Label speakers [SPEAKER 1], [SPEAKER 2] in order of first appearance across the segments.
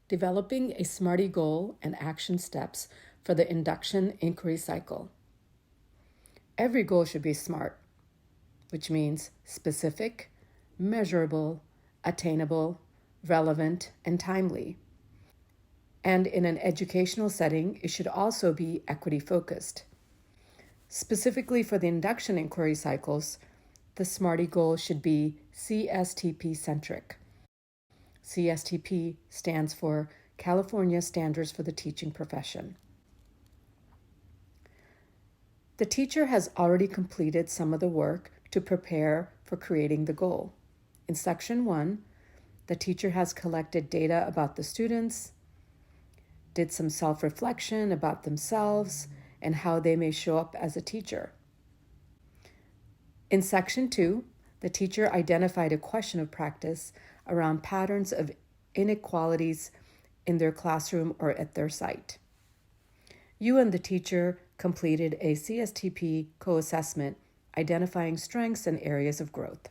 [SPEAKER 1] Developing a SMARTY goal and action steps for the induction inquiry cycle. Every goal should be SMART, which means specific, measurable, attainable, relevant, and timely. And in an educational setting, it should also be equity-focused. Specifically for the induction inquiry cycles, the SMARTY goal should be CSTP-centric. CSTP stands for California Standards for the Teaching Profession. The teacher has already completed some of the work to prepare for creating the goal. In Section 1, the teacher has collected data about the students, did some self-reflection about themselves and how they may show up as a teacher. In Section 2, the teacher identified a question of practice around patterns of inequalities in their classroom or at their site. You and the teacher completed a CSTP co-assessment identifying strengths and areas of growth.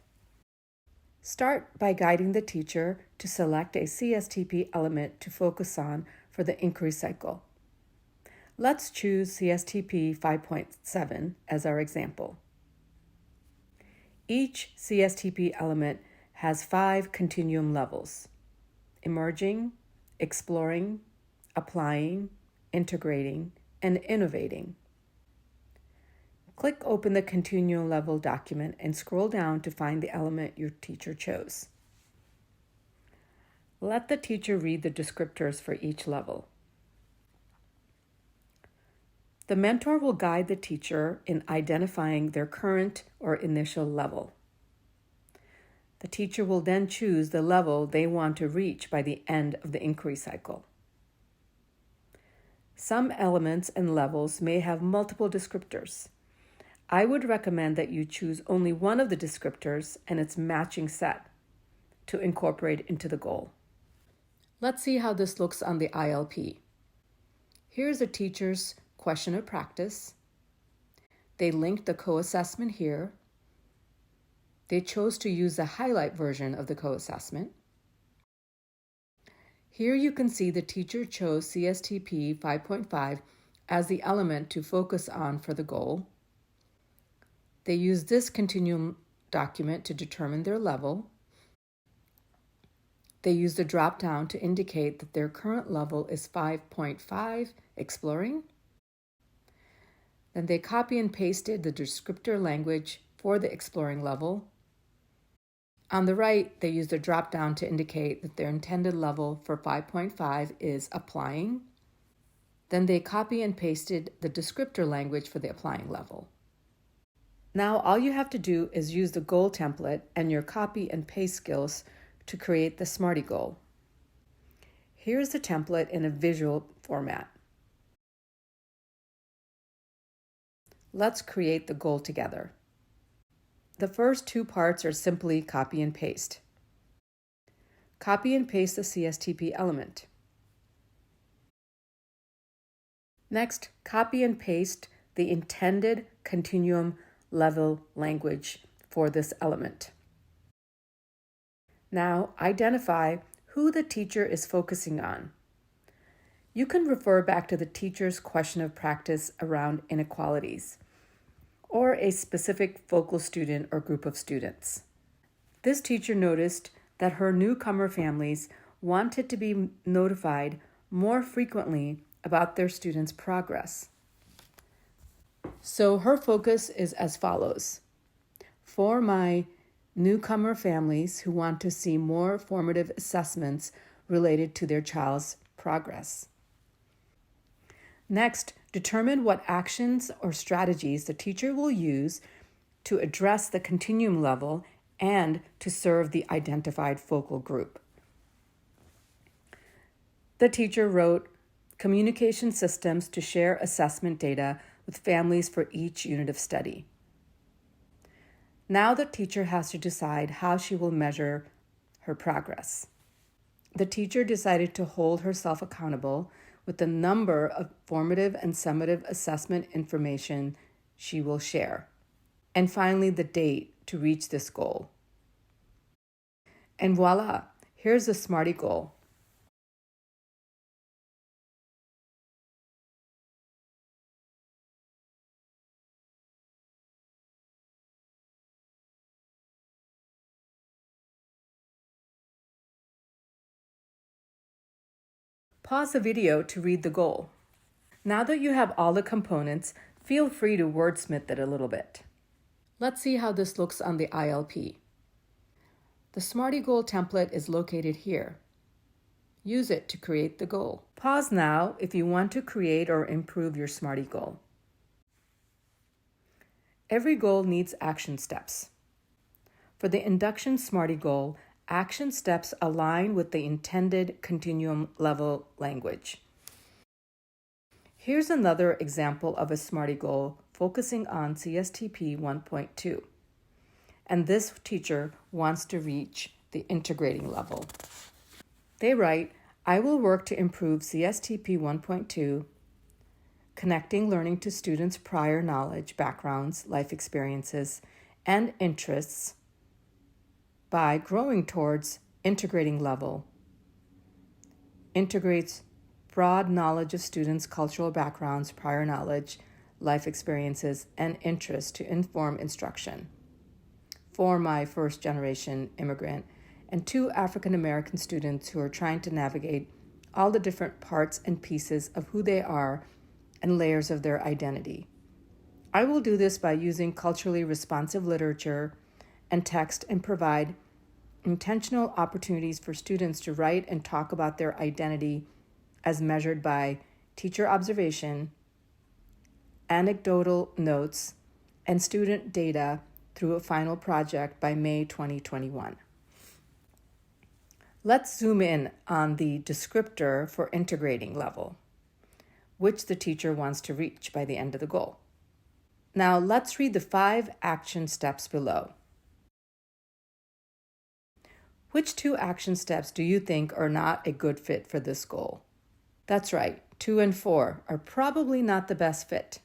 [SPEAKER 1] Start by guiding the teacher to select a CSTP element to focus on for the inquiry cycle. Let's choose CSTP 5.7 as our example. Each CSTP element has 5 continuum levels: emerging, exploring, applying, integrating, and innovating. Click Open the Continuum Level document and scroll down to find the element your teacher chose. Let the teacher read the descriptors for each level. The mentor will guide the teacher in identifying their current or initial level. The teacher will then choose the level they want to reach by the end of the inquiry cycle. Some elements and levels may have multiple descriptors. I would recommend that you choose only one of the descriptors and its matching set to incorporate into the goal. Let's see how this looks on the ILP. Here's a teacher's question of practice. They linked the co-assessment here. They chose to use the highlight version of the co-assessment. Here you can see the teacher chose CSTP 5.5 as the element to focus on for the goal. They used this continuum document to determine their level. They used a drop-down to indicate that their current level is 5.5, exploring. Then they copy and pasted the descriptor language for the exploring level. On the right, they used a drop-down to indicate that their intended level for 5.5 is applying. Then they copy and pasted the descriptor language for the applying level. Now all you have to do is use the goal template and your copy and paste skills to create the SMARTY goal. Here's the template in a visual format. Let's create the goal together. The first 2 parts are simply copy and paste. Copy and paste the CSTP element. Next, copy and paste the intended continuum level language for this element. Now, identify who the teacher is focusing on. You can refer back to the teacher's question of practice around inequalities, or a specific focal student or group of students. This teacher noticed that her newcomer families wanted to be notified more frequently about their students' progress. So her focus is as follows. For my newcomer families who want to see more formative assessments related to their child's progress. Next, determine what actions or strategies the teacher will use to address the continuum level and to serve the identified focal group. The teacher wrote communication systems to share assessment data with families for each unit of study. Now the teacher has to decide how she will measure her progress. The teacher decided to hold herself accountable with the number of formative and summative assessment information she will share, and finally the date to reach this goal. And voila, here's the SMARTY goal. Pause the video to read the goal. Now that you have all the components, feel free to wordsmith it a little bit. Let's see how this looks on the ILP. The Smarty Goal template is located here. Use it to create the goal. Pause now if you want to create or improve your Smarty Goal. Every goal needs action steps. For the Induction Smarty Goal, action steps align with the intended continuum level language. Here's another example of a Smarty Goal focusing on CSTP 1.2. And this teacher wants to reach the integrating level. They write, I will work to improve CSTP 1.2, connecting learning to students' prior knowledge, backgrounds, life experiences, and interests by growing towards integrating level. Integrates broad knowledge of students' cultural backgrounds, prior knowledge, life experiences, and interests to inform instruction. For my first-generation immigrant and 2 African American students who are trying to navigate all the different parts and pieces of who they are and layers of their identity. I will do this by using culturally responsive literature and text and provide intentional opportunities for students to write and talk about their identity as measured by teacher observation, anecdotal notes, and student data through a final project by May 2021. Let's zoom in on the descriptor for integrating level, which the teacher wants to reach by the end of the goal. Now let's read the 5 action steps below. Which 2 action steps do you think are not a good fit for this goal? That's right, 2 and 4 are probably not the best fit.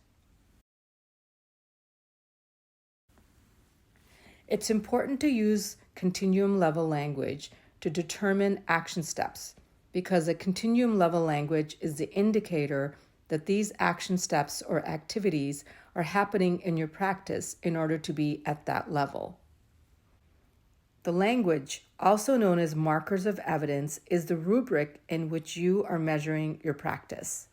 [SPEAKER 1] It's important to use continuum level language to determine action steps because a continuum level language is the indicator that these action steps or activities are happening in your practice in order to be at that level. The language, also known as markers of evidence, is the rubric in which you are measuring your practice.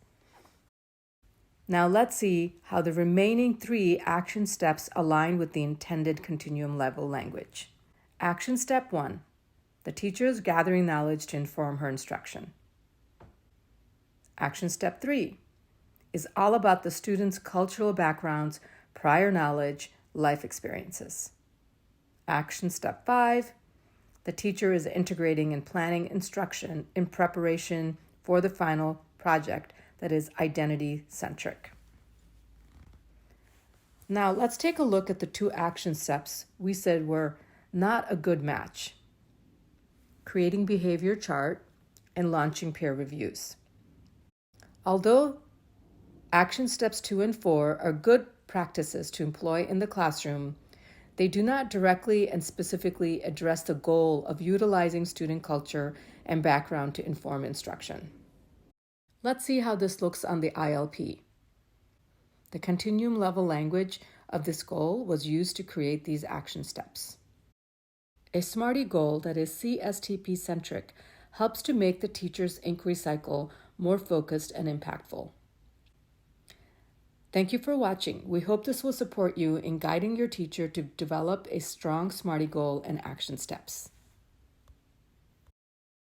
[SPEAKER 1] Now let's see how the remaining 3 action steps align with the intended continuum level language. Action step 1. The teacher is gathering knowledge to inform her instruction. Action step 3 is all about the student's cultural backgrounds, prior knowledge, life experiences. Action step 5, the teacher is integrating and planning instruction in preparation for the final project that is identity-centric. Now let's take a look at the 2 action steps we said were not a good match: creating behavior chart and launching peer reviews. Although action steps 2 and 4 are good practices to employ in the classroom, they do not directly and specifically address the goal of utilizing student culture and background to inform instruction. Let's see how this looks on the ILP. The continuum level language of this goal was used to create these action steps. A Smarty goal that is CSTP centric helps to make the teacher's inquiry cycle more focused and impactful. Thank you for watching. We hope this will support you in guiding your teacher to develop a strong Smarty goal and action steps.